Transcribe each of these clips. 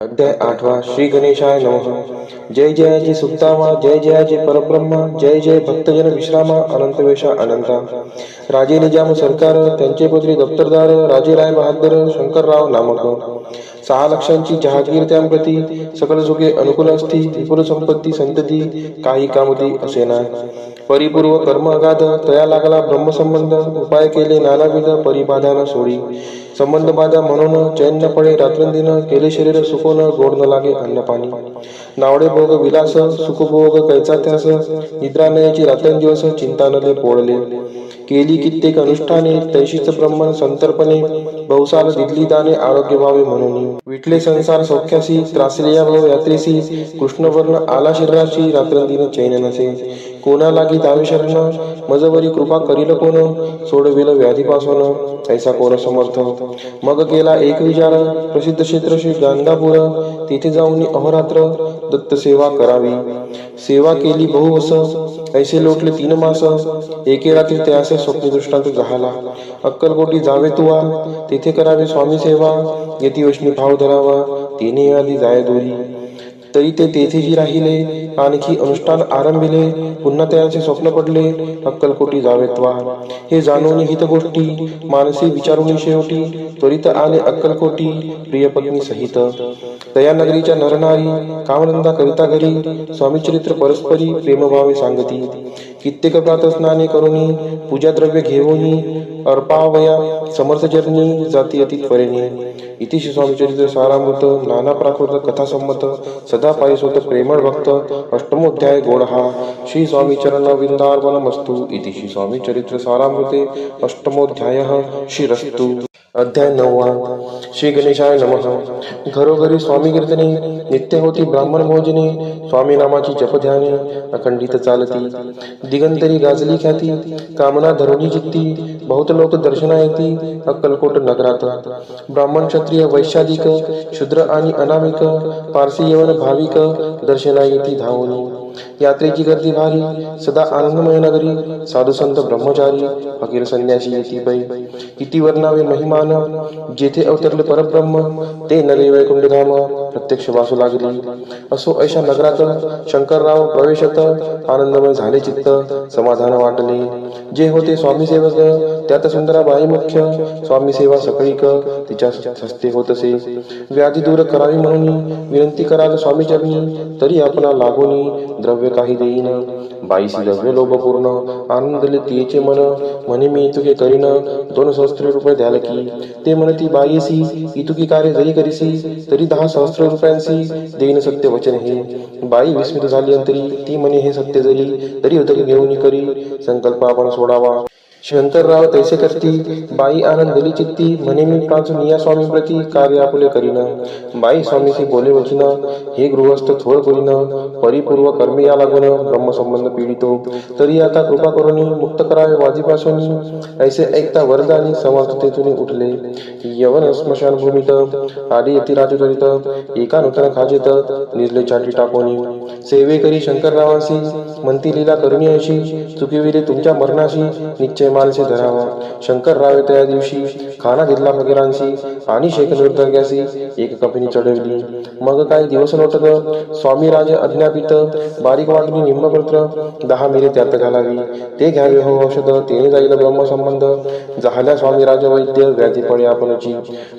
अध्याय 8वा. श्री गणेशाय नमः. जय जयाजी सुक्तामा, जय जयाजी परब्रह्मा, जय जय भक्तजन विश्रामा, अनंतवेशा अनंता. राजे निजाम सरकार, त्यांचे पुत्री दप्तरदार, राजे राय बहादर शंकरराव नामक. 6 लक्षांची जहागीर त्यांप्रती, सकल सुखे अनुकूल असती, विपुल संपत्ती संतती, काही कामती असेना. परिपूर्व कर्म अगाध, तया लागला ब्रह्मसंबंध, उपाय केले नानाविध, परिबाधा न सोडी. संबंध बाधा म्हणून चैन न पडे रात्रंदिन, केले शरीर सुकोन, गोड न लागे अन्न पाणी. नावडे भोग विलास, सुखभोग कैचा त्यास, निद्रा नयाची रात्रंदिवस, चिंता नले पोळले. केली कित्येक अनुष्ठाने, तैशीच ब्रह्मन संतर्पणे, बहुसाल दिदली दाने, आरोग्य व्हावे म्हणून. विटले संसार सौख्यासी, त्रासले या भव यात्रेसी, कृष्णवर्ण आला शरीराशी, रात्रंदिन चैन नसे. कोणा लागी दावे शरण, मजवरी कृपा करील कोण, सोडविल व्याधीपासून, ऐसा कोण समर्थ. मग केला एक विचार, प्रसिद्ध क्षेत्र श्री गाणगापूर, तेथे जाऊन अहोरात्र दत्त सेवा करावी. सेवा केली बहुवस, ऐसे लोटले 3 मास, एके रात्री त्यास स्वप्न दृष्टांत झाला. अक्कलकोटी जावे तुवा, तेथे करावे स्वामी सेवा, येती वैष्णवी भाव धरावा, तिने आधी जाय दूरी. तरी ते तेथेही राहिले, आणखी अनुष्ठान आरंभिले, पुन्हा त्यांचे स्वप्न पडले, अक्कलकोटी जावेत्वा. हे जाणून हित गोष्टी, मानसी विचारून शेवटी, त्वरित आले अक्कलकोटी, प्रिय पत्नी सहित. तया नगरीच्या नरनारी, कामधंदा करिता घरी, स्वामी चरित्र परस्परी, प्रेमभावे सांगती. कित्येक प्रात स्नाने करुणी, पूजा द्रव्य घेऊनी, अर्पावया समर्थ चरणी, जाती अति त्वरेने. इति श्री स्वामी चरित्र सारामृत, नाना प्राकृत कथा संमत, सदा पायी स्वत प्रेमळ भक्त. अष्टमोध्याय गोडहा. श्री स्वामी चरण विंदार्पणमस्तु. इति श्री स्वामी चरित्र सारामृते अष्टमोध्यायः श्रीरस्तु. अध्याय 9वा. श्री गणेशाय नमः. घरोघरी स्वामी कीर्तने, नित्य होती ब्राह्मण भोजने, स्वामी नामाची जप ध्याने, अखंडित चालती. दिगंतरी गाजली ख्याती, कामना धरुणी चित्ती, बहुत लोक दर्शना येती अक्कलकोट नगरात. ब्राह्मण क्षत्रिय वैश्यादिक, शूद्र आणि अनामिक, पारसी यवन भाविक, दर्शना येती धावून. यात्रेची गर्दी भारी, सदा आनंदमय नगरी, साधू संत ब्रह्मचारी, फकीर संन्यासी येती पै. किती वर्णावे महिमान, जेथे अवतरले परब्रह्म, ते नवे वैकुंठधाम, प्रत्यक्ष वासू लागली. असो ऐशा नगरात शंकरराव प्रवेशत, आनंदमय झाले चित्त, समाधान वाटले. जे होते स्वामी सेवक, त्यात सुंदराबाई मुख्य, स्वामी सेवा सकळीक, तिच्या हस्ते होतसे. व्याधी दूर करावी म्हणून, विनंती कराल स्वामी चरणी, तरी आपणा लागोनी, द्रव्य काही देईन. बाईसी द्रव्य लोभपूर्ण, आनंदले तिचे मन, म्हणे मी इतुके करीन, 2 सहस्त्र रुपये द्याल की. ते म्हणती बाईसी, इतुकी कार्य जरी करीसी, तरी 10 सहस्त्र रुपयांसी देईन सत्य वचन हे. बाई विस्मित झाली अंतरी, ती म्हणे हे सत्य जरी, तरी उदक घेऊन करी, संकल्प आपण सोडावा. शंकरराव तैसे करती, बाई आनंदली चित्ती, म्हणे मी 5 निया स्वामी प्रती, कार्य आपुले करीन. बाई स्वामीशी बोले वचन, हे गृहस्थ थोर करीन, परिपूर्व कर्मे या लागून, ब्रह्मसंबंध पीडितो, तरी आता कृपा करून मुक्त करावे वाजीपासून. ऐसे ऐकता वरदानी, समर्थतेतून उठले. यवन स्मशान भूमीत, आली येती राजचरित, एका नूतन खाजेत, निजले चाटी टाकोनी. सेवे करी शंकररावांशी, म्हणती लीला करुणी अशी, चुकिविले तुमच्या मरणाशी, निश्चय मानसे धरावा. शंकररावे त्या दिवशी, खाना घेतला फकीरांशी, आणि शेख निर्धग्यासी, एक कपिनी चढवली. मग काही दिवस लोटत, स्वामी राज अज्ञापित, बारीक वाटणी निम्बपत्र, 10 मिरे त्यात घालावी. ते घ्यावे हो औषध, तेने जाईल ब्रह्मसंबंध. झाल्या स्वामी राज वैद्य, व्याधी पडे आपणची.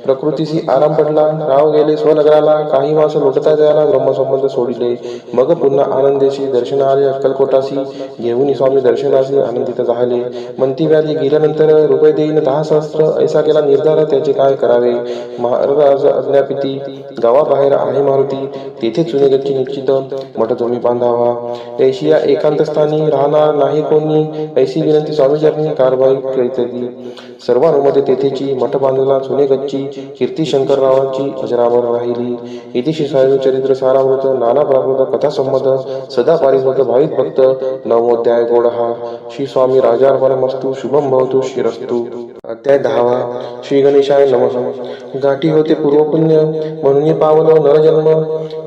प्रकृतीशी आराम पडला, राव गेले स्वनगराला, काही मास लोटता त्याला, ब्रह्मसंबंध सोडिले. मग पुन्हा आनंदेशी दर्शन आले अक्कलकोटासी, घेऊन स्वामी दर्शनाशी आनंदित झाले. म्हणती व्याधी गेल्यानंतर रुपये देईन 10 सहस्त्र, ऐसा केला निर्धार, त्याचे काय करावे. महाराज अज्ञापिती, गावाबाहेर आहे मारुती, तेथे चुने गच्ची निश्चित, मठ तुम्ही बांधावा. ऐशी या एकांत स्थानी, राहणार नाही कोणी, ऐशी विनंती स्वामीचरणी, कारवाई करीतली. सर्वानुमते तेथेची, मठ बांधला चुने गच्ची, कीर्ती शंकररावांची अजरामर राहिली. इति श्री स्वामी चरित्र सारामृत, नाना प्राकृत कथा संमत, सदा पारिस्वत भाविक भक्त. 9मोध्याय गोडहा. श्री स्वामी राजार्पणमस्तु. शुभम भवतु. श्रीरस्तु. अध्याय 10 श्री गणेशाय नमः. गाठी होते पूर्वपुण्य म्हणून पावन नरजन्म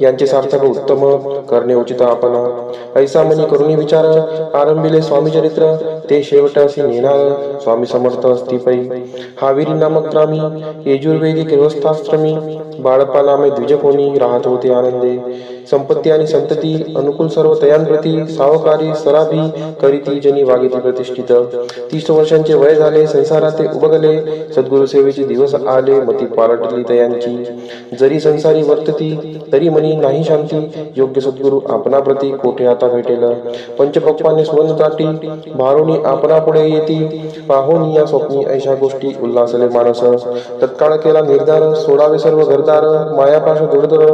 यांचे सार्थक उत्तम करणे उचित आपणा. ऐसा मनी करुणी विचार आरंभिले स्वामी चरित्र ते शेवटासी नेणार स्वामी समर्थ अस्तिपै. हाविरी नामक ग्रामी यजुर्वेदी गृहस्थाश्रमी बाळप्पा नामे द्विज कोणी राहत होते आनंदे. संपत्ती आणि संतती अनुकूल सर्व तयांप्रती सावकारी सराभी करीती जनी वागिती प्रतिष्ठित. 30 वर्षांचे वय झाले संसारात ते उबगले. सद्गुरु सेवेचे दिवस आले मती पालटली तयांची. जरी संसारी वर्तती तरी मनी नाही शांती. योग्य सद्गुरु आपणा प्रती कोठे आता भेटेल. पंचपक्वाने स्वर्ण ताटी भारोनी आपणा पुढे येती. पाहोनी या स्वप्नी ऐशा गोष्टी उल्हासले मानस. तत्काळ केला निर्धार सोडावे सर्व घरदार. मायापाश दुर्धर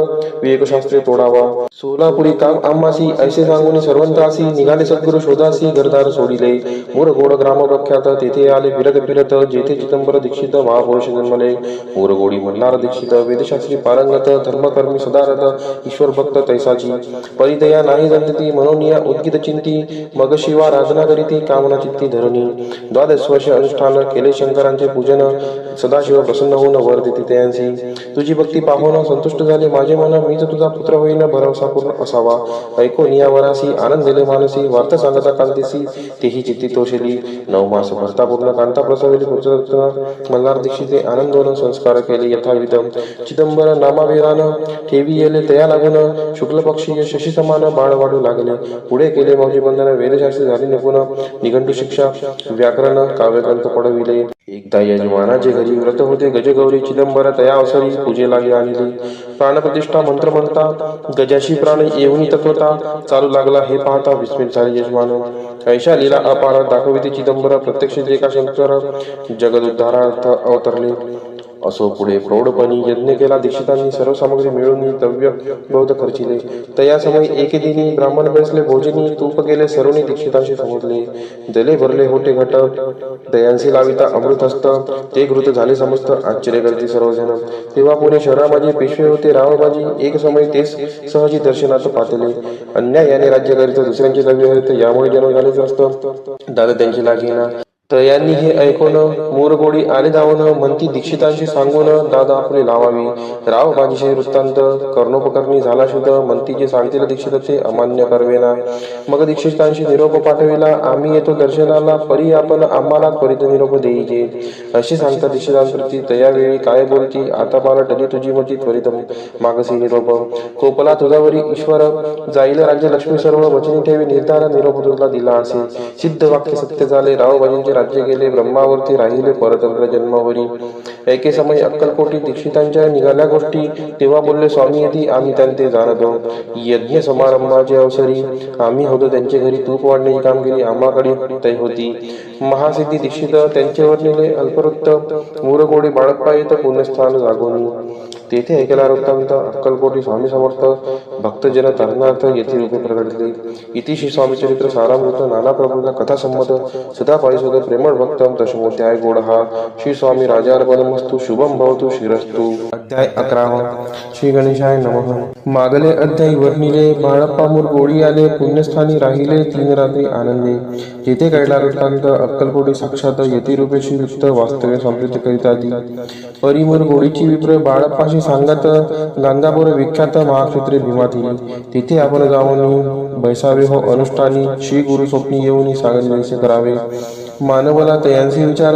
विवेकशास्त्रे तोडावा. सोलापुरी काम आम्हासी ऐसे सांगून सर्वंत्रासी. निघाले सद्गुरु शोधासी घरदार सोडिले. मुरगोड ग्राम प्रख्यात तेथे आले फिरत फिरत. जेथे चिदंबर दीक्षित महापुरुष जन्मले. मुरगोडी मल्हार दीक्षित वेदशास्त्री पारंगत. धर्मकर्मी सदारथ ईश्वर भक्त तैसाची. परिदया नाही जंतती म्हणून या उद्गीत चिंती. मग शिवा राधना करीती कामना चित्ती धरणी. 12 वर्ष अनुष्ठान केले शंकरांचे पूजन. सदाशिव प्रसन्न होऊन वर देते त्यांसी. तुझी भक्ती पाहून संतुष्ट झाले माझे मन. मीच तुझा पुत्र होईन भरवसा पूर्ण असावा. ऐकून या वरासी आनंद दिले मानसी. वार्त सांगता कांतीसी तेही चित्ती तोषिली. 9 मास भरता पूर्ण कांता प्रसविली पुत्ररत्न. मल्हार दीक्षिते आनंदोन संस्कार केले यथाविध. चिदंबर नामाभिरान ठेवी येले तया लागून. शुक्ल पक्षी शशी समान बाळ वाढू लागले. पुढे केले मौजी बंधन वेदशास्त्री झाली निपुण. निघंटू शिक्षा व्याकरण काव्यग्रंथ पडविले. एकदा यजमानाचे घरी व्रत होते गजगौरी. चिदंबर तया अवसरी पूजे लागे आणली. प्राणप्रतिष्ठा मंत्र म्हणता गजाशी प्राण येऊन तत्वता. चालू लागला हे पाहता विस्मित झाले यजमान. ऐशा लीला अपार दाखविते चिदंबर. प्रत्यक्ष जे का शंकर जगदुद्धारार्थ अवतरले. असो पुढे प्रौढपणी यज्ञ केला दीक्षितांनी. सर्व सामग्री मिळून द्रव्य बौद्ध खर्चिले. तया समय एके दिनी ब्राह्मण बसले भोजनी. तूप गेले सर्वनी दीक्षितांशी समजले. दले भरले होते घट दयांसी लाविता अमृत हस्त. ते घृत झाले समस्त आश्चर्य करते सर्वजण. तेव्हा पुणे शहरामध्ये पेशवे होते रावबाजी. एक समय तेच सहजी दर्शनात पातले. अन्यायाने राज्य करीत दुसऱ्यांचे द्रव्य हरित. यामुळे जन्म झालेच असतं दादा त्यांची लागेना. तयांनी हे ऐकून मुरगोडी आले धावून. म्हणती दीक्षितांशी सांगून दादा आपले लावावी. राव बाजीचे वृत्तांत कर्णोपकरणी झाला शुद्ध. म्हणती जे सांगतील दीक्षित ते अमान्य करवेना. मग दीक्षितांशी निरोप पाठविला. आम्ही येतो दर्शनाला परी आपण आम्हाला त्वरित निरोप देईजे. अशी सांगता दीक्षितांप्रती तयावेळी काय बोलती. आता पालटली तुझी मती त्वरित मागसी निरोप. कोपला तुझावरी ईश्वर जाईल राज्य लक्ष्मी सर्व. वचनी ठेवी निर्धार निरोप तुला दिला असे. सिद्ध वाक्य सत्य झाले. रावबाजींचे राज्य गेले ब्रह्मावरती राहिले परतंत्र जन्मावरी. एके समय अक्कलकोटी दीक्षितांच्या निघाल्या गोष्टी. तेव्हा बोलले स्वामी येती आम्ही त्यांचे जाणतो. यज्ञ समारंभाचे अवसरी आम्ही होतो त्यांच्या घरी. तूप वाढण्याची कामगिरी आम्हाकडे तै होती. महासिद्धी दीक्षित त्यांच्यावर नेले अल्पवृत्त. मुरगोडी बाळप्पा येत पुण्यस्थान जागोनी. तेथे ऐकला वृत्तांत अक्कलकोटी स्वामी समर्थ भक्तजन तरणार्थ येथे रूपे प्रगटले. इति श्री स्वामी चरित्र सारामृत नाना प्रभूचा कथा संमत सदा पारिशोध प्रेमळ भक्तम दशमोध्याय गोड हा. श्री स्वामी राजार्पणमस्तु शुभम भवतु श्रीरस्तु. अध्याय 11 श्री गणेशाय नमः. मागले अध्यायी वर्णिले. बाळप्पा मुरगोडी आले पुण्यस्थानी राहिले 3 रात्री आनंदे. जेथे कैला वृत्तांत अक्कलकोटी साक्षात यतिरूपे श्रीयुक्त वास्तव्य संप्रीत करीत आली. परिमुरगोडीची विप्र बाळप्पाशी सांगत गांगापूर विख्यात महाक्षेत्रे भीमातील. तिथे आपण जाऊन बैसावे हो अनुष्ठानी. श्री गुरु स्वप्नी येऊन सांगितले करावे. मानवला तयांचे विचार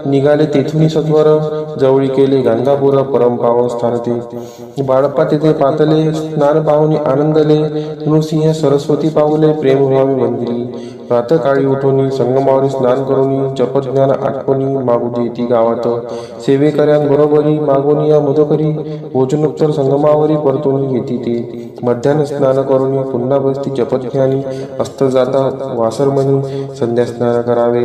निघाले तेथून सत्वर. जवळी केले गांगापूर परम पावन स्थान ते. बाळप्पा तिथे पातले स्नान पाहुनी आनंदले. नृसिंह सरस्वती पावले प्रेम व्हावी वंदिली. प्रातकाळी उठोनी संगमावरी स्नान करूनी. जपज्ञान आठवणी मागू देती गावात. सेवेकऱ्यांबरोबरी मागून या मधुकरी. भोजनोत्तर संगमावरी परतून येती ते. मध्यान्ह स्नान करूनी पुन्हा बसती जपज्ञानी. अस्त जाता वासरमणी संध्या स्नान करावे.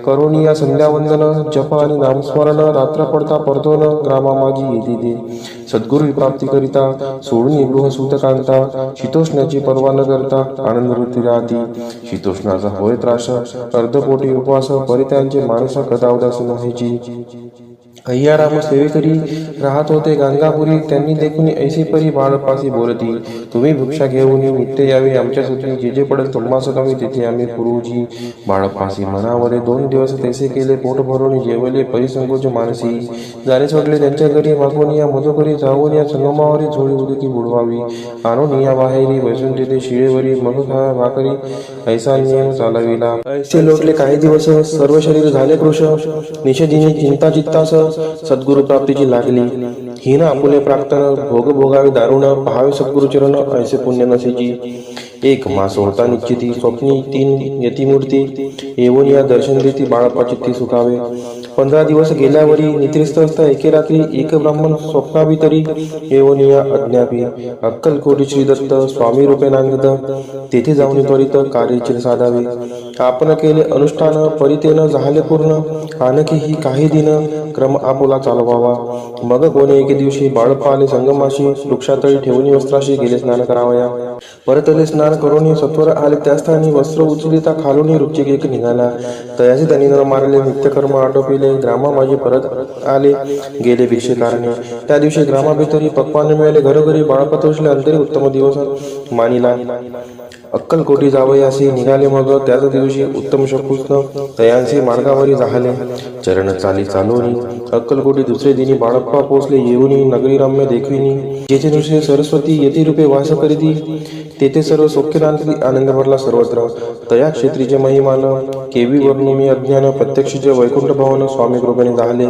करूनी या संध्यावंदन जप आणि नामस्मरण. रात्र पडता परतून ग्रामा माझी येते ते. सद्गुरु प्राप्ती करिता सोडून गृह सूत कांता. शीतोष्णाची पर्वा न करता आनंद वृत्ती राहती. शीतोष्णाचा होय त्रास अर्धपोटी उपवास. परित्यांचे मानस कदा उदास नव्हायची. अय्याराम सेवेकरी राहत होते गाणगापुरी. त्यांनी देखून ऐसी परी बाळप्पासी बोलती. तुम्ही भिक्षा घेऊन नित्य यावे आमच्यासाठी. जे जे पडेल तुम्हास कमी तेथे आम्ही पुरुजी. बाळप्पासी मनामध्ये 2 दिवस तैसे केले. पोट भरून जेवले परिसंकोच मानसी. जाणे सोडले त्यांच्या घरी. मागून या मधुकरी जाऊन या संगमावरी झोळी उदकी बुडवावी. आणून या बाहेरी बसून तिथे शिळेवरी मग खा भाकरी. ऐसा नियम चालविला. ऐसे लोटले काही दिवस. सर्व शरीर झाले कृश. निषेधीने चिंता चित्तास सद्गुरु प्राप्तीची लागली. हीन आपुले प्रार्थना भोग भोगावे दारुण. पहावे सद्गुरु चरण ऐसे पुण्य नसेची. 1 मास होता निश्चिती. स्वप्नी 3 यतिमूर्ती. येऊन या दर्शन देती बाळप्पा चित्ती सुखावे. 15 दिवस गेल्यावरी निद्रिस्त असता एके रात्री. एक ब्राह्मण स्वप्नाभितरी येऊन या अज्ञापी. अक्कलकोटी श्रीदत्त स्वामी रूपे नांदत. तेथे जाऊन त्वरित कार्याचे साधावे. आपण केले अनुष्ठान परितेन झाले पूर्ण. आणखी ही काही दिन क्रम आपुला चालवावा. मग कोणी एके दिवशी बाळप्पा आले संगमाशी. वृक्षातळी ठेवून वस्त्राशी गेले स्नान करावया. परतले स्नान करून सत्वर आले त्या स्थानी. वस्त्र उचलिता खालून वृश्चिक एक निघाला. तयाचे त्यांनी न मारले. नित्यकर्म आटोपिले. ग्रामा माझे परत आले गेले भिक्षेकारणे. त्या दिवशी ग्रामाभितरी पक्वान मिळाले. घरोघरी बाळप्पा तोषले. अंतरी उत्तम दिवस मानिला. अक्कलकोटी जावयासी निघाले. मग त्याच दिवशी उत्तम शकुस्न तयांसी मार्गावरी जाहले. चरण चाली चालवणी अक्कलकोटी दुसरे दिनी बाळप्पा पोचले. येऊनी नगरी रम्य देखविनी. जेथे नुसते सरस्वती यती रूपे वास करीती. तेथे सर्व सौख्यदांतरी आनंद भरला सर्वत्र. तया क्षेत्रीचे महिमान केवी वर्णू मी अज्ञान. प्रत्यक्षीचे वैकुंठ भवन स्वामी कृपेने जाहले.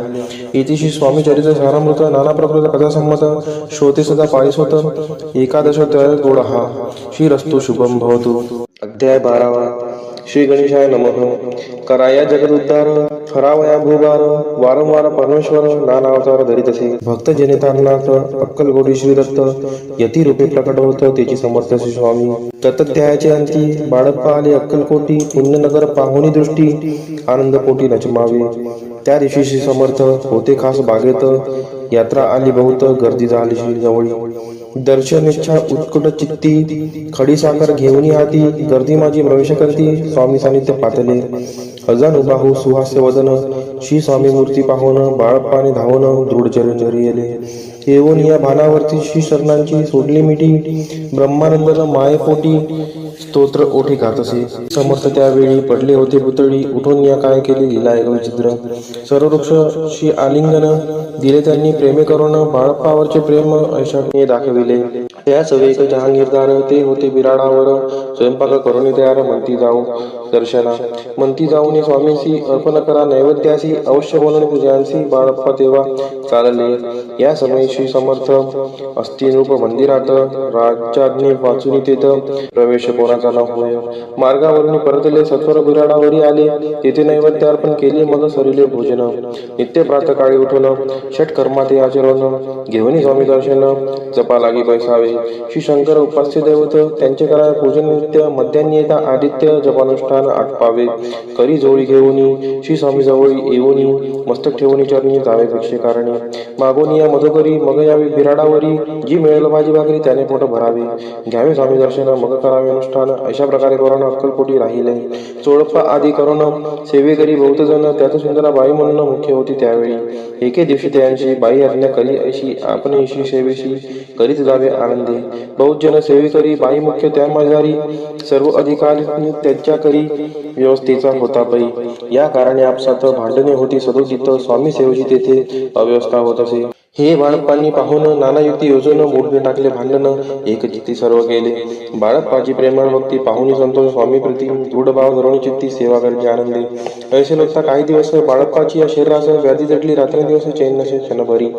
इतिशी स्वामी चरित्र सारामृत. नाना प्रकृत कथा संमत. श्रोते सदा पारिसोत. एकादश गोड हा. श्रीरस्तु शुभम भवतु. अध्याय 12. श्री गणेशाय नमः. कराया जगदुद्धार. फरावया भूभार. वारंवार परमेश्वर नाना अवतार धरीतसे. भक्त जनितांनाथ अक्कलकोटी श्रीदत्त यती रूपे प्रकट होत. त्याची समर्थ श्री स्वामी. तत्त्याचे अंती बाळप्पा आले अक्कलकोटी. पुण्यनगर पाहुणी दृष्टी आनंद पोटी नचमावे. त्या दिवशी श्री समर्थ होते खास बागेत. यात्रा आली बहुत. गर्दी झाली श्री जवळी. दर्शन इच्छा उत्कट चित्ती. खडी साखर घेऊन हाती. गर्दी माझी प्रवेश करती. स्वामी सानिध्य पातले. अजान बाहू सुहास्य वदन. श्री स्वामी मूर्ती पाहून बाळप्पाने धावून दृढ चरण येले. येऊन या भानावरती श्री शरणांची सोडली मिठी. ब्रह्मानंदन मायेपोटी स्तोत्र ओठी गातसे. समर्थ त्यावेळी पडले होते पुतळी. उठून या काय केले लीला एक विचित्र. सर्व वृक्ष श्री आलिंगन दिले त्यांनी. प्रेमे करून बाळप्पावरचे प्रेम ऐशाने दाखविले. त्या सवेक जहांगीरदार ते होते बिराडावर. स्वयंपाक करून तयार म्हणती जाऊ दर्शना. म्हणती जाऊन स्वामींशी अर्पण करा नैवेद्यासी. अवश्य बोलून पूजांसी. बाळप्पा तेव्हा चालले. या समयी श्री समर्थ अस्थिरूप मंदिरात. राजाज्ञे वाचून तेथ प्रवेश कोणाचा न होय. मार्गावरून परतले. सत्वर बिराडावरी आले. तेथे नैवेद्य अर्पण केले. मग सरिले भोजन. नित्य प्रातःकाळी उठून षटकर्माते आचरण. घेऊन स्वामी दर्शन जपा लागी पैसावे. श्री शंकर उपास्य दैवत त्यांचे करा पूजन नित्य. मध्यान्नी येता आदित्य जपानुष्ठान आटपावे. करी जोळी घेऊन श्री स्वामी जवळी येऊनी. मस्तक ठेवून चरणी जावे भिक्षेकारणे. मागून या मधुकरी मग यावे बिराडावरी. जी मिळेल भाजी भाकरी त्याने पोट भरावे. घ्यावे स्वामी दर्शन मग करावे अनुष्ठान. अशा प्रकारे करून अक्कलकोटी राहिले. चोळप्पा आदी करून सेवेकरी बहुत जण. त्यात सुंदरा बाई म्हणून मुख्य होती त्यावेळी. एके दिवशी त्यांची बाई आज्ञा करी ऐशी आपण ऐशी सेवेशी करीत जावे आनंदे. बहुत जन सेवेकरी बाई मुख्य त्या माझारी. सर्व अधिकार त्यांच्या करी व्यवस्थेचा होता पै. या कारणे आपसात भांडणे होती सदोदित. स्वामी सेवेची तेथे अव्यवस्था होत असे. हे बाळप्पांनी पाहून नाना युक्ती योजून मोडून टाकले भांडण. एकचित्ती सर्व केले. बाळप्पाची प्रेमळ भक्ती पाहुणी संतोष स्वामी प्रती. दृढ भाव धरून चित्ती सेवा करते आनंदे. ऐसे लोकता काही दिवस बाळप्पाची या शरीरास व्याधी जटली. रात्रंदिवस चैन नसे क्षणभरी.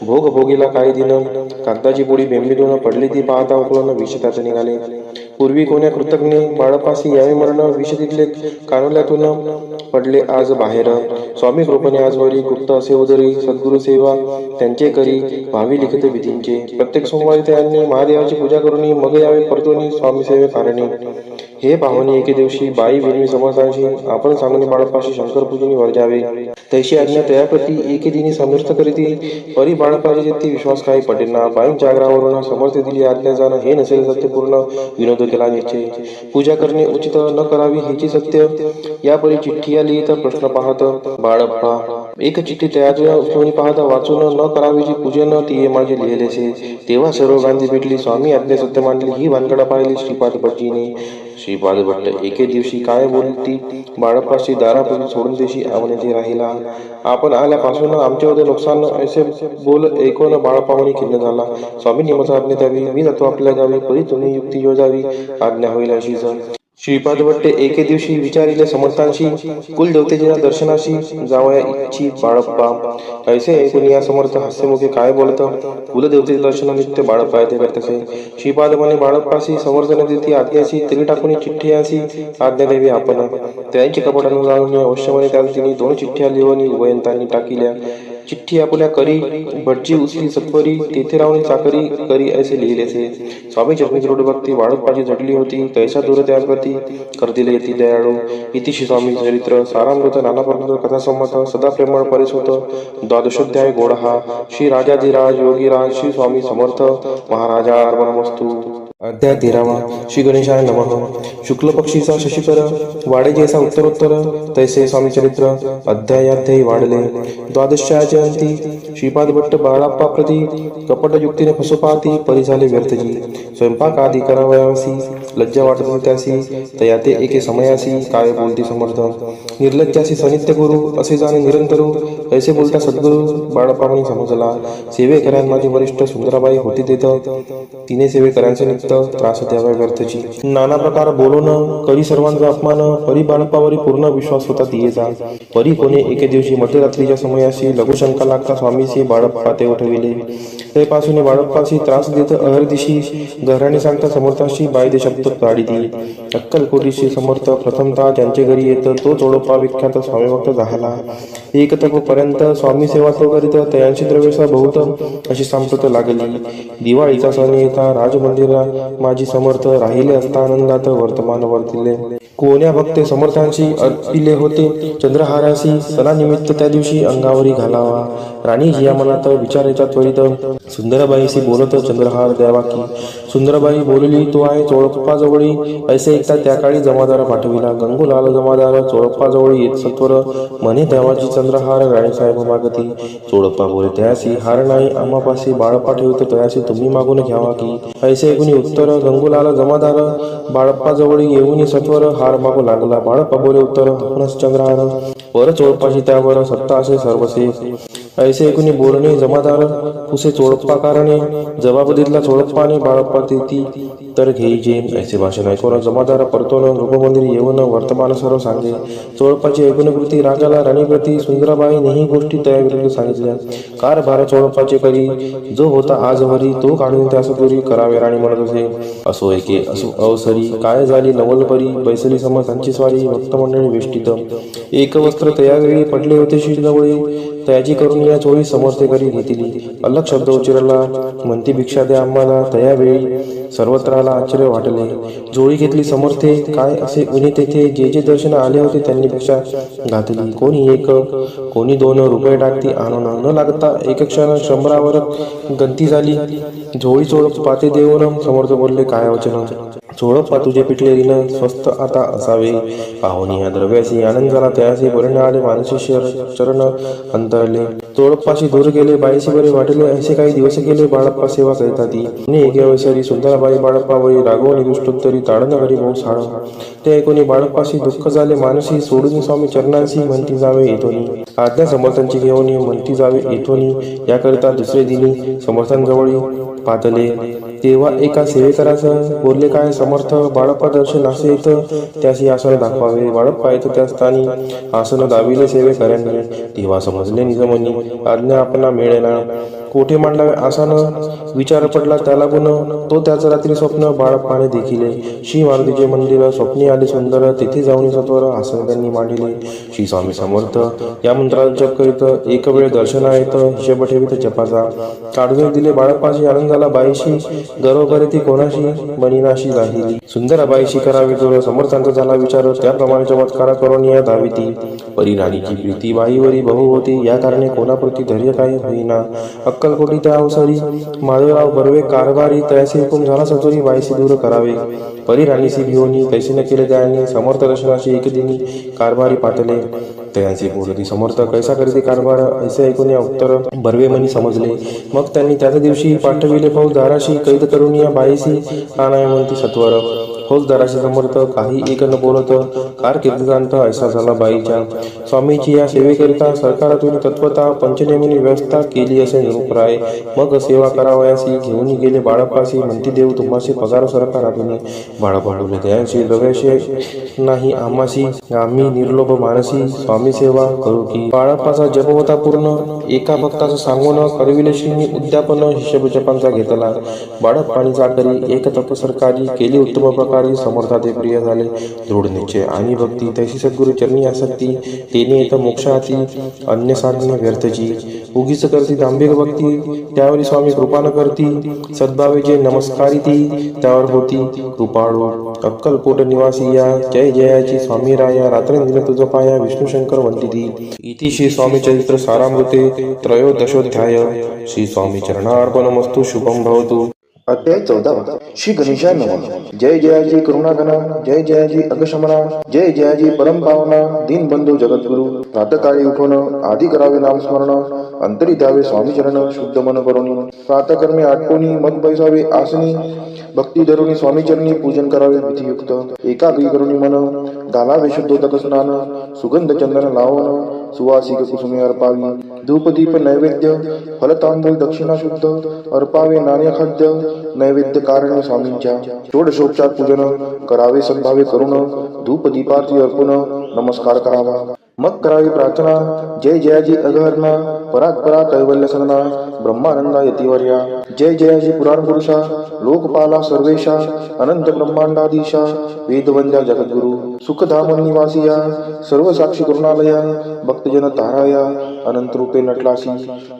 भोग भोगीला काही दिन. कागदाची पोळी बेंबीतून पडली ती पाहता उकळून विष त्याच निघाले. पूर्वी कोण्या कृतज्ञ बाळप्पासी यावे मरण. विष तिथले कानोल्यातून पडले आज बाहेर. स्वामी कृपेने आजवरी गुप्त असे उदरी. सद्गुरु सेवा त्यांचे करी भावी लिखित विधींचे. प्रत्येक सोमवारी त्यांनी महादेवाची पूजा करून मग यावे परतून स्वामी सेवे कारणी. हे पाहुणे एके दिवशी बाई विनवी समर्थांशी आपण सांगणे बाळप्पाशी शंकर पूजनी वर जावे. तैशी आज्ञा तयाप्रती एके दिनी समर्थ करीती. परी बाळप्पाची चित्ती विश्वास काही पटेना. बाईंच्या आग्रहावरून समर्थ दिली आज्ञा जाणं हे नसेल सत्यपूर्ण. विनोद केला निश्चय. पूजा करणे उचित न करावी हेची सत्य. या परी चिठ्ठी आली तर प्रश्न पाहत बाळप्पा एक चिठ्ठी तयार कोणी पाहता वाचून न करावीची पूजन ती माझे लिहिलेसे. तेव्हा सर्व गांधी भेटली. स्वामी आज्ञा सत्य मांडली. ही भानगडा पाहिली श्रीपाद भटजीने. श्रीपाद भट्ट एके दिवशी काय बोलती बाळप्पाशी दारापासून सोडून देशी आवडते राहिला. आपण आल्यापासून आमचे होते नुकसान असे बोल ऐकून बाळप्पावणी खिन्न झाला. स्वामींनी मजा आज्ञा द्यावी. मी जातो आपल्या गावी. परी तुम्ही युक्ती योजावी. आज्ञा होईल अशीच. श्रीपाद भट्ट एके दिवशी विचारिले समर्थांशी. कुलदेवतेच्या दर्शनाशी जावया इच्छी बाळप्पा. ऐसे ऐकून या समर्थ हास्यमुखे काय बोलत. कुलदेवतेचे दर्शनानिमित्त बाळप्पा येथे करतसे. श्रीपाद म्हणे बाळप्पाशी समर्थन देती आज्ञाशी तरी टाकून चिठ्ठी अशी आज्ञा द्यावी आपण. त्यांची कपडानं जाऊन अवश्य म्हणे त्याला तिने 2 चिठ्ठ्या लिहून उभयंतांनी टाकिल्या. चिठ्ठी आपुल्या करी भटजी उचली सत्वरी तेथे राहून चाकरी करी असे लिहिलेसे. स्वामी चरणी दृढ भक्ती बाळप्पाची झटली होती. कैसा दूर त्याप्रती करतील येती दयाळू. इतिशी स्वामी चरित्र सारामृत नानापर्यंत कथासंमत सदा प्रेमळ परिसुत. 12ोऽध्याय गोड हा. श्री राजाधिराज योगीराज श्री स्वामी समर्थ महाराजा अर्पणमस्तु. अध्याय 13वा. श्री गणेशाय नमः. शुक्ल पक्षीचा शशिकर वाडे जैसा उत्तरोत्तर तैसे स्वामी चरित्र अध्यायाध्यायी वाढले. 12च्या अंती श्रीपाद भट्ट बाळप्पा प्रती कपट युक्तीने फसोपाती परी झाले व्यर्थजी. स्वयंपाक आदी करावयासी लज्जा वाटत होती त्यासी. तया ते एके समयासी काय बोलती समर्थ. निर्लज्जासी सनित्य गुरु असे जाणे निरंतरू ऐसे बोलता सद्गुरु. बाळप्पा म्हणे समजला. सेवेकऱ्यां माझी वरिष्ठ सुंदराबाई होती तेथ. तिने सेवेकऱ्यांचे नित्य त्रास द्यावा व्यर्थची. नाना प्रकार बोलून करी सर्वांचा अपमान. परी बाळप्पावरी पूर्ण विश्वास होता तियेचा. परी कोणे एके दिवशी मध्यरात्रीच्या समयाशी लघुशंका लागता स्वामीशी बाळप्पा ते उठविले. तेपासून बाळप्पाशी त्रास देत अहर्दिशी घराने सांगता समर्थाशी बायदे शब्द काढिती. अक्कलकोटीशी समर्थ प्रथमतः ज्यांचे घरी येत तो चोडप्पा विख्यात स्वामीभक्त झाला. एक पर्यंत स्वामी सेवा तो करीत तयांशी द्रव्यसा बहुत अशी संपत लागली. दिवाळीचा सण येता राजमंदिरा माझी समर्थ राहिले असता आनंदात वर्तमान वर्तिले. कोण्या भक्ते समर्थांशी अर्पिले होते चंद्रहाराशी सणानिमित्त त्या दिवशी अंगावरी घालावा. राणी जिया मनात विचारायचा त्वरित सुंदरबाईशी बोलत चंद्रहार द्यावा की. सुंदरबाई बोलली तो आहे चोळप्पाजवळी. ऐसे ऐकता त्या काळी जमादार पाठविला. गंगूलाल जमादार चोळप्पाजवळी येत सत्वर म्हणे देवाची चंद्रहार राणीसाहेब मागती. चोळप्पा बोले तयासी हार नाही आम्हापाशी बाळप्पा ठेवतो तयासी तुम्ही मागून घ्यावा की. ऐसे ऐकून उत्तर गंगूलाल जमादार बाळप्पाजवळी येऊन सत्वर हार मागू लागला. बाळप्पा बोले उत्तर आपणच चंद्रहार वर चोळप्पाशी त्यावर सत्ता असे सर्वसे. ऐसे ऐकून बोलणे जमादार कुसे चोळप्पा कारणे. जबाब दिला चोळप्पाने बाळप्पा तेती तर घेईजे. ऐसे भाषण ऐकून जमादार परतोन रूपमंदिर येऊन वर्तमान सर्व सांगे. चोळप्पाची ऐकून कृती राजाला राणीप्रती सुंदराबाई नेही गोष्टी तयाविरुद्ध सांगितल्या. कारभार चोळप्पाचे करी जो होता आजवरी तो काढून त्यास दुरी करावे राणी म्हणत असे. असो एके असो अवसरी काय झाली नवलपरी बैसली समर्थांची स्वारी भक्त मंडळी वेष्टित. एक वस्त्र तयावेळी पडले होते शिरजवळी. तयाची करून या चोळी समर्थे करी घेतली. अलग शब्द उच्चारला म्हणती भिक्षा द्या आम्हाला. तयावेळी सर्वत्राला आश्चर्य वाटले. जोळी घेतली समर्थे काय असे उन्हे तेथे जे जे दर्शन आले होते त्यांनी भिक्षा घातली. कोणी 1 कोणी 2 रुपये टाकती आणून न लागता एक क्षण शंभरावर गंती झाली. झोळी चोळप पाते देऊन समर्थ बोलले काय वचन. चोळप्पा तुझे पिटले ऋण स्वस्त आता असावे. पाहुणी या द्रव्याशी आनंद झाला तयाशी बोलणे आले मानसी चरण अंतरले. चोळप्पाशी दूर गेले बाईशी बरे वाटले. असे काही दिवस गेले बाळप्पा सेवा करीता ती. एके अवसरी सुंदराबाई बाळप्पावरी रागवणी दुष्टोत्तरी ताडण करी बहु साळ. ते ऐकून बाळप्पाशी दुःख झाले मानसी. सोडून स्वामी चरणांशी म्हणती जावे येथोनी. आज्ञा समर्थांची घेऊन म्हणती जावे येथोनी. याकरिता दुसरे दिनी समर्थांजवळी पातले. तेव्हा एका सेवेकराचं बोलले काय समर्थ. बाळप्पा दर्शन असे येत त्याशी आसन दाखवावे. बाळप्पा येत त्या स्थानी आसन दाविले सेवेकऱ्यांनी. तेव्हा समजले निजमनी आज्ञा आपणा मिळेना. कोठे मांडावे आसन विचार पडला त्याला गुण. तो त्याचं रात्री स्वप्न बाळप्पाने देखिले. श्री मारुतीचे मंदिर स्वप्नी आले सुंदर. तेथे जाऊन सत्वर आसन त्यांनी मांडिले. श्री स्वामी समर्थ या मंत्राचा जप करीत एक वेळ दर्शना येत हिशेब ठेवीत जपाचा. काढून दिले बाळप्पाशी आनंद झाला बाईशी, गर्व करे ती कोणाशी, बनिनाशी राहिली. सुंदर बाईशी करावी जोर, समर्थांचा झाला विचार, त्याप्रमाणे चमत्कार करून या धाविती. परी राणीची प्रीती बाईवरी बहु होती, या कारणे कोणाप्रती धैर्य काही होईना. अक्कलकोटी त्या अवसरी माधवराव बर्वे कारभारी, तैसे हुकुम झाला सचोरी बाईशी दूर करावे. परी राणीसी भिवनी, तैसे न केले त्याने, समर्थ दर्शनाशी एक दिनी कारभारी पातले. तयांचे बोलती समर्थ, कैसा करीते कारभार, ऐसे ऐकून या उत्तर बर्वे मनी समजले. मग त्यांनी त्याच दिवशी पाठविले फौजदाराशी, कैद करून या बाईसी आणाय म्हणती सत्वर. फौजदाराशी समर्थ काही एक न बोलत, कारकिर्दीदांत ऐसा झाला बाईच्या. स्वामीची या सेवेकरिता सरकारातून तत्वता पंचनेमीने व्यवस्था केली असे निरूपराय. मग सेवा करावयासी घेऊन गेले बाळप्पासी, म्हणती देव तुम्हाशी पगार सरकारातून. बाळप्पा बोलले दयांशी द्रव्याशी नाही आम्हाशी, आम्ही निर्लोभ मानसी स्वामी सेवा करू की. बाळप्पाचा जप होता पूर्ण, एका भक्ताचा सांगून करविले श्रींनी उद्यापन, हिशोब जपांचा घेतला. बाळप्पाणी चाकरी एक तप सरकारी, केली उत्तम प्रकारे, समर्था ते प्रिय झाले. दृढ निश्चय आणि भक्ती, तैसी सद्गुरु चरणी आसक्ती, तेने येत मोक्षाती, अन्य साधन व्यर्थची. उगीच करती दांभिक भक्ती, त्यावरी स्वामी कृपा न करती, सद्भावे जे नमस्कारी ती, त्यावर होती कृपाळू. अक्कलकोट निवासी या, जय जयाची स्वामी राया, रात्रंदिन तुझ पाया, विष्णू शंकर वंदिती. इति श्री स्वामी चरित्र सारामृते त्रयोदशोध्याय. श्री स्वामी चरणार्पणमस्तु. शुभम भवतु. अध्याय 14. श्री गणेशाय नमः. जय जयाजी करुणागणा, जय जयाजी अगशमना, जय जयाजी परम पावना, दीनबंधू जगद्गुरु. प्रातःकाळी उठून आधी करावे नामस्मरण, अंतरी द्यावे स्वामी चरण शुद्ध मन करुणी. प्रातःकर्मे आटोनी मग बैसावे आसनी, भक्ती धरुणी स्वामी चरणी पूजन करावे विधियुक्त. एकाग्री करुणी मन घालावे शुद्धोदक स्नान, सुगंध चंदन लावण, सुवासिक कुसुमे अर्पावी. धूपदीप नैवेद्य फलतांबूल दक्षिणा शुद्ध, अर्पावे नाण्य खाद्य नैवेद्य कारणे स्वामींच्या. षोडशोपचार पूजन करावे सद्भावे करुण, धूपदीपार्थी अर्पण नमस्कार करावा. मग करावी प्रार्थना, जय जयाजी अगहरणा, परात्परा कैवल्य सदना, ब्रह्मानंदा यतिवर्या. जय जयाजी पुराण पुरुषा, लोकपाला सर्वेशा, अनंत ब्रह्मांडाधीशा, वेदवंद्या जगद्गुरु. सुखधाम निवासिया, सर्व साक्षी करुणालया, भक्तजन ताराया, अनंत रूपे नटलासी.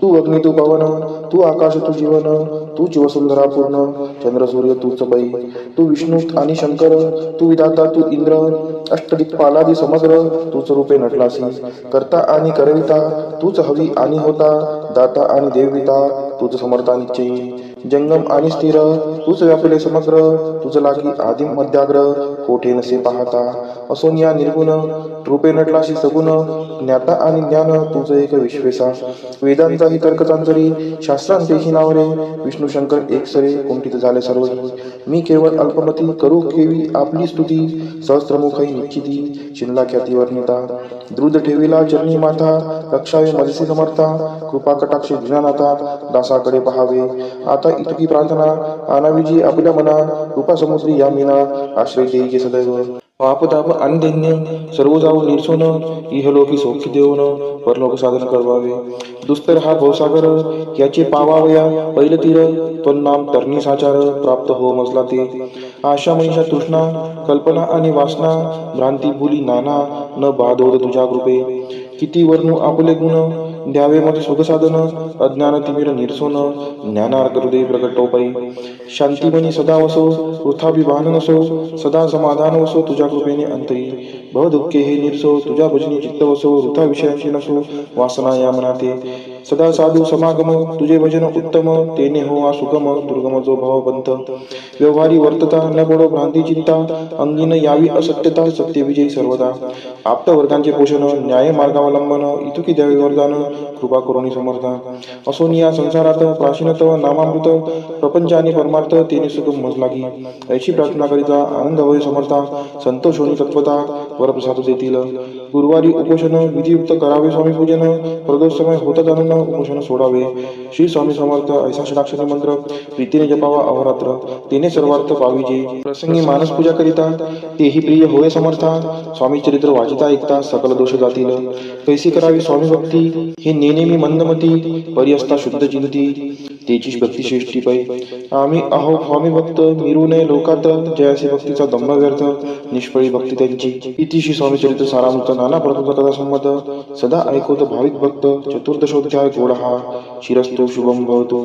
तू अग्नी तू पवन, तू आकाश तू जीवन, तूच वसुंधरा पूर्ण, चंद्र सूर्य तूच पै. तू विष्णू आणि शंकर, तू विधाता तू इंद्र, अष्टदिक्पालादी समग्र, तूच रूपे नटलासी. करता आणि करविता, तूच हवी आणि होता, दाता आणि देवविता, तूच समर्था निश्चयी. जंगम आणि स्थिर, तूच व्यापले समग्र, तुझ लागी आदिम मध्याग्र, कोठे नसे पाहता. असोनिया निर्गुण, रूपे नटलाशी सगुण, ज्ञाता आणि ज्ञान, तुझ एक विश्वेसा. वेदांचाही तर्क चांचरी, शास्त्रांतेही नावरे, विष्णू शंकर एक सरे, कुंठित झाले सर्व. मी केवळ अल्पमती, करू केवी आपली स्तुती, सहस्त्रमुखई निश्चिती, शिनला ख्याती वर्णिता. द्रुत ठेविला चरणी माथा, रक्षावे मजसी समर्था, कृपा कटाक्षी ज्ञानाता, दासाकडे पहावे. आता इतकी प्रार्थना, आनाविजी आपल्या मना, कृपा समुद्री या मीना, आश्रय देईचे सदैव. पापताप आणि दैन्य सर्व जाऊ निरसोन, इहलोकी सौख्य देऊन, परलोक साधन करवावे. दुस्तर हा भवसागर, याचे पावावया पैल तीर, त्वन्नाम तरणी साचार, प्राप्त हो मजला ते. आशा मनीषा तृष्णा, कल्पना आणि वासना, भ्रांती भुली नाना, न बाधोद तुझ्या कृपे. किती वर्णू आपले गुण, द्यावे मग सुख साधन, अज्ञान तिमिर निरसोन, ज्ञानार्थ हृदय प्रकटोपै. शांतिमनी सदा वसो, वृथाभिमान नसो, सदा समाधान वसो तुझ्या कृपेने अंतरी. भव दुःखे हे निरसो, तुझ्या भजनी चित्त वसो, वृथा विषयांशी नसो, वासना या मनाते. सदा साधू समागम, तुझे भजन उत्तम, तेने हो सुगम, दुर्गम जो भवपंथ. व्यवहारी वर्तता, न पडो भ्रांती चिंता, अंगीन यावी असत्यता, सत्य विजयी सर्वदा. आप्त वर्गांचे पोषण, न्याय मार्गावलंबन, इतुकी द्यावे वरदान, कृपा करुणी समर्था. असोनिया संसारात प्राचीन तव नामामृत, प्रपंच आणि परमार्थ तेने सुगम मज लागी. ऐशी प्रार्थना करिता आनंद होय समर्था, संतोष होणी तत्वता, वरप्रसाद देतील. गुरुवारी उपोषण विधियुक्त करावे स्वामी पूजन, प्रदोष समय होता जाणून उपोषण सोडावे. श्री स्वामी समर्थ ऐसा षडाक्षरी मंत्र प्रीतीने जपावा अहोरात्र, तेने सर्वार्थ पाविजे. प्रसंगी मानस पूजा करिता, तेही प्रिय होय समर्था, स्वामी चरित्र वाचिता ऐकता सकल दोष जातील. कैसी करावी स्वामी भक्ती, हे नेनेमी मंदमती, परी असता शुद्ध चिंती, तेची भक्ती श्रेष्ठी पै. आम्ही आहो स्वामी भक्त, मिरू नये लोकात, जयासी भक्तीचा दंभ व्यर्थ, निष्फळी भक्ती त्यांची. इति श्री स्वामी चरित्र सारामृत नाना प्रकृत कथा संमत, सदा ऐकवत भाविक भक्त. चतुर्दशोध्याय गोड हा. शिरस्तु शुभम भवतु.